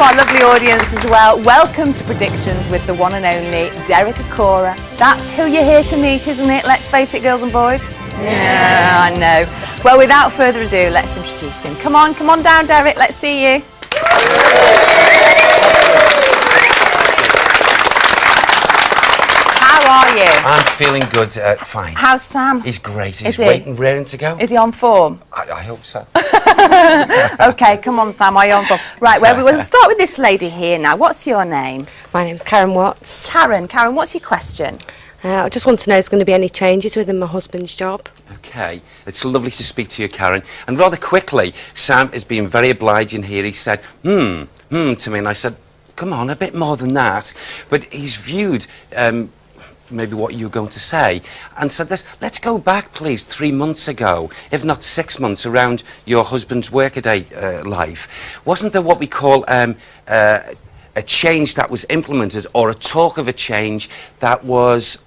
our lovely audience as well. Welcome to Predictions with the one and only Derek Acorah. That's who you're here to meet, isn't it? Let's face it, girls and boys. Yeah, I know. Well, without further ado, let's introduce him. Come on down, Derek. Let's see you. How are you? I'm feeling good, fine. How's Sam? He's great. He's waiting, raring to go. Is he on form? I hope so. Okay, come on, Sam. Are you on form? Right, well, we'll start with this lady here now. What's your name? My name's Karen Watts. Karen, what's your question? I just want to know if there's going to be any changes within my husband's job. Okay, it's lovely to speak to you, Karen. And rather quickly, Sam has been very obliging here. He said, to me, and I said, come on, a bit more than that. But he's viewed maybe what you were going to say, and said this, let's go back, please, 3 months ago, if not 6 months, around your husband's workaday life. Wasn't there what we call a change that was implemented, or a talk of a change that was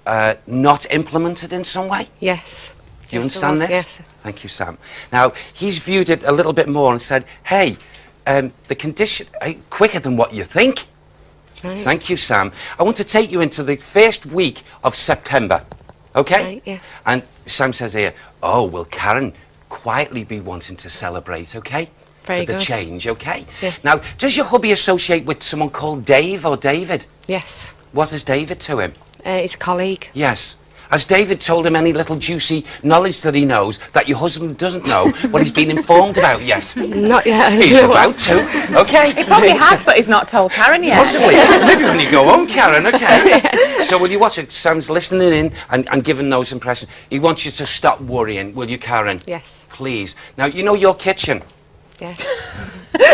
not implemented in some way? Yes. Do you understand this? Yes. Thank you, Sam. Now, he's viewed it a little bit more and said, hey, the condition, quicker than what you think. Right. Thank you, Sam. I want to take you into the first week of September, okay? Right, yes. And Sam says here, oh, will Karen quietly be wanting to celebrate, okay? Very For the good. change, okay? Yeah. Now, does your hubby associate with someone called Dave or David? Yes. What is David to him? He's a colleague. Yes. Has David told him any little juicy knowledge that he knows that your husband doesn't know what he's been informed about yet? Not yet. He's about to, okay? He probably has, but he's not told Karen yet. Possibly. Maybe when you go home, Karen, okay? Yes. So will you watch it? Sam's listening in and giving those impressions. He wants you to stop worrying, will you, Karen? Yes. Please. Now, you know your kitchen? Yes. Okay.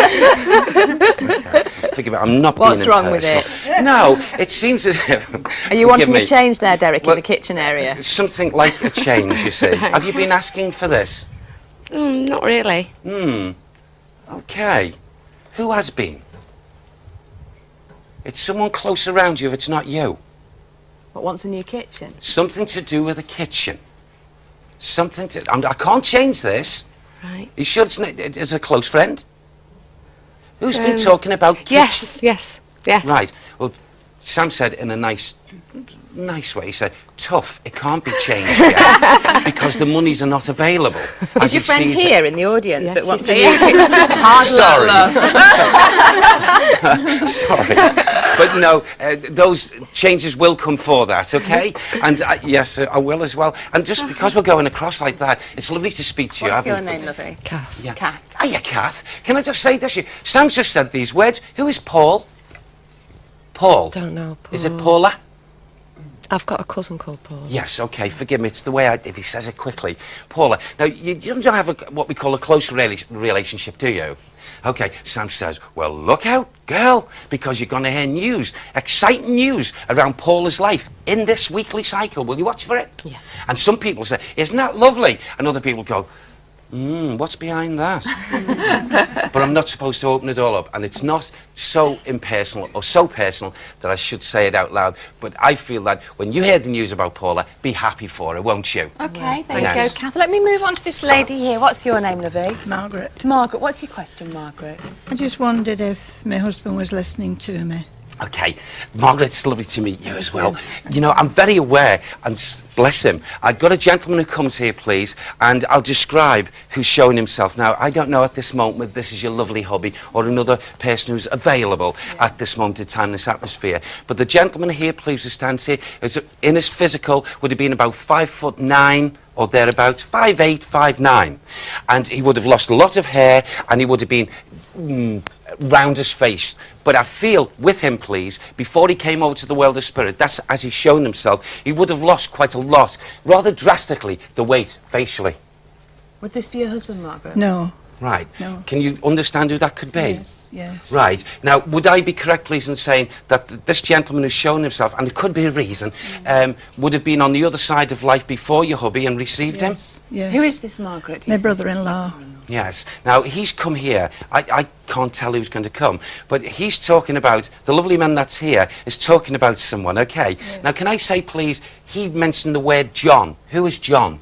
Forgive me, I'm not being What's wrong with impersonal. it? No, it seems as if... Are you wanting a change there, Derek, Well, in the kitchen area? Something like a change, you see. Have you been asking for this? Not really. Okay. Who has been? It's someone close around you if it's not you. What, wants a new kitchen? Something to do with the kitchen. Something to... I can't change this. Right. You sure it's a close friend? Who's been talking about kitchen? Yes. Right. Well, Sam said in a nice way, he said, tough, it can't be changed yet because the monies are not available. Is your friend here in the audience that wants to she's hear? Hard Sorry. Sorry. But no, those changes will come for that, okay? And yes, I will as well. And just because we're going across like that, it's lovely to speak to you. What's your name, lovely? Kath. Yeah. Kath. Hiya, Kath. Can I just say this? Sam's just said these words. Who is Paul? Paul? Don't know, Paul. Is it Paula? I've got a cousin called Paul. Yes, okay, forgive me, it's the way if he says it quickly. Paula, now, you don't have what we call a close relationship, do you? Okay, Sam says, well, look out, girl, because you're going to hear news, exciting news around Paula's life in this weekly cycle. Will you watch for it? Yeah. And some people say, isn't that lovely? And other people go, what's behind that? But I'm not supposed to open it all up, and it's not so impersonal or so personal that I should say it out loud. But I feel that when you hear the news about Paula, be happy for her, won't you? Okay, there Yes. you go, Kath. Let me move on to this lady here. What's your name, lovey? Margaret. Margaret. What's your question, Margaret? I just wondered if my husband was listening to me. Okay, Margaret, it's lovely to meet you as well. You know, I'm very aware, and bless him, I've got a gentleman who comes here, please, and I'll describe who's showing himself. Now, I don't know at this moment whether this is your lovely hubby or another person who's available at this moment in time in this atmosphere. But the gentleman here, please, who stands here, is in his physical, would have been about 5'9" or thereabouts, 5'8", 5'9". And he would have lost a lot of hair, and he would have been round his face. But I feel with him, please, before he came over to the world of spirit, that's as he's shown himself, he would have lost quite a lot, rather drastically, the weight facially. Would this be your husband, Margaret? No. Right. No. Can you understand who that could be? Yes. Right. Now, would I be correct, please, in saying that this gentleman who's shown himself, and it could be a reason, would have been on the other side of life before your hubby and received him? Yes. Who is this, Margaret? My brother-in-law. Yes. Now, he's come here. I can't tell who's going to come, but he's talking about, the lovely man that's here is talking about someone, okay? Yes. Now, can I say, please, he mentioned the word John. Who is John?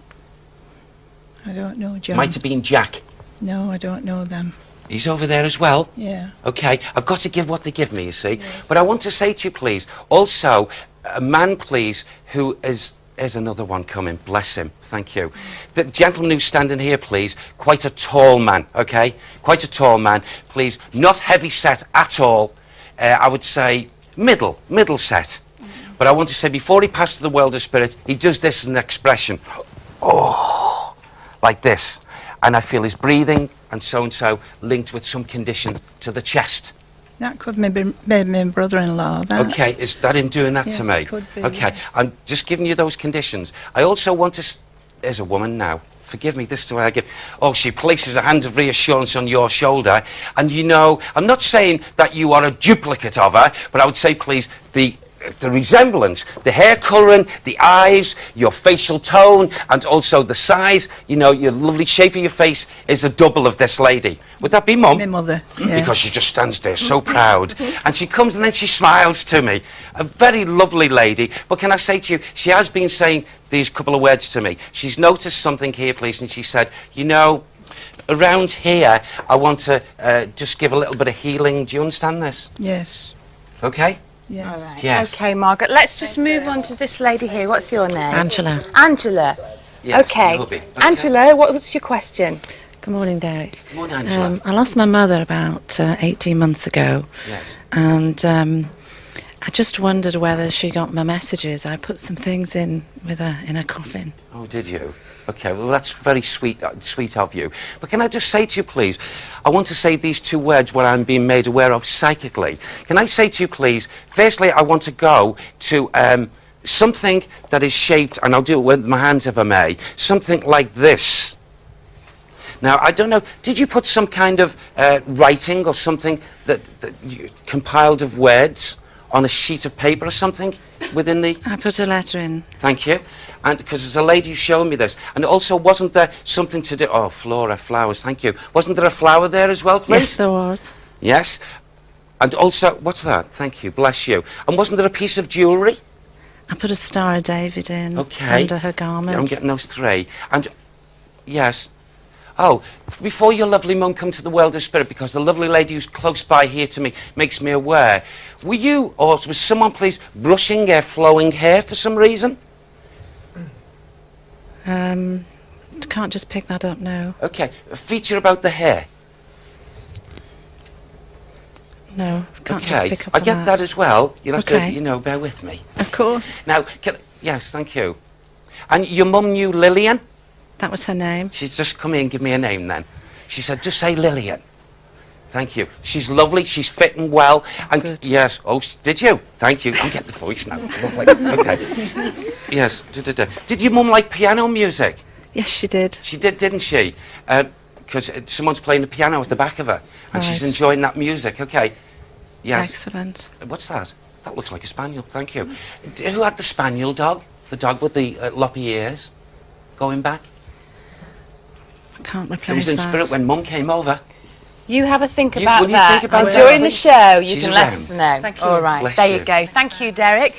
I don't know John. Might have been Jack. No, I don't know them. He's over there as well? Yeah. Okay, I've got to give what they give me, you see. But I want to say to you, please, also, a man, please, who is... There's another one coming, bless him, thank you. The gentleman who's standing here, please, quite a tall man, okay? Quite a tall man, please, not heavy set at all. I would say middle set. But I want to say, before he passed to the world of spirit, he does this as an expression. Oh, like this. And I feel his breathing and so linked with some condition to the chest. That could maybe be my brother-in-law. That. Okay, is that him doing that Yes, to me? it could be, Okay, yes. I'm just giving you those conditions. I also want to... There's a woman now. Forgive me, this is the way I give... Oh, she places a hand of reassurance on your shoulder. And you know, I'm not saying that you are a duplicate of her, but I would say, please, the resemblance, the hair colouring, the eyes, your facial tone, and also the size, you know, your lovely shape of your face is a double of this lady. Would that be Mum? My mother, yeah. Because she just stands there so proud. And she comes and then she smiles to me. A very lovely lady. But can I say to you, she has been saying these couple of words to me. She's noticed something here, please, and she said, you know, around here, I want to just give a little bit of healing. Do you understand this? Yes. Okay? Yes. All right. Yes. Okay, Margaret, let's just move on to this lady here. What's your name? Angela. Angela. Yes, Okay. it will be. Okay. Angela, what was your question? Good morning, Derek. Good morning, Angela. I lost my mother about 18 months ago, Yes. and I just wondered whether she got my messages. I put some things in with her in her coffin. Oh, did you? Okay, well, that's very sweet of you. But can I just say to you, please, I want to say these two words what I'm being made aware of psychically. Can I say to you, please, firstly, I want to go to something that is shaped, and I'll do it with my hands if I may, something like this. Now, I don't know, did you put some kind of writing or something that you compiled of words on a sheet of paper or something within the... I put a letter in. Thank you. And because there's a lady who's showing me this. And also, wasn't there something to do... Oh, Flora, flowers, thank you. Wasn't there a flower there as well, please? Yes, there was. Yes. And also, what's that? Thank you, bless you. And wasn't there a piece of jewellery? I put a Star of David in Okay. under her garment. I'm getting those three. And, yes. Oh, before your lovely mum come to the world of spirit, because the lovely lady who's close by here to me makes me aware, were you, or was someone, please, brushing her flowing hair for some reason? Can't just pick that up now. Okay, a feature about the hair. No, can't just Okay, pick up I on get that as well. You'll have to, Okay. you know, bear with me. Of course. Now, yes, thank you. And your mum knew Lillian? That was her name. She's just come in and give me a name then. She said, just say Lillian. Thank you. She's lovely, she's fitting well. And good. yes, oh, did you? Thank you. I'm getting the voice now. Lovely. Okay. Yes. Did your mum like piano music? Yes, she did. She did, didn't she? Because someone's playing the piano at the back of her. And she's Right. enjoying that music. Okay. Yes. Excellent. What's that? That looks like a spaniel, thank you. Who had the spaniel dog? The dog with the loppy ears? Going back? I can't It replace was in that. spirit when Mum came over. You have a think You- about will you that. think about and that, during the please? show, you She's can let around. us know. Thank you. All right, Bless there you. you go. Thank you, Derek.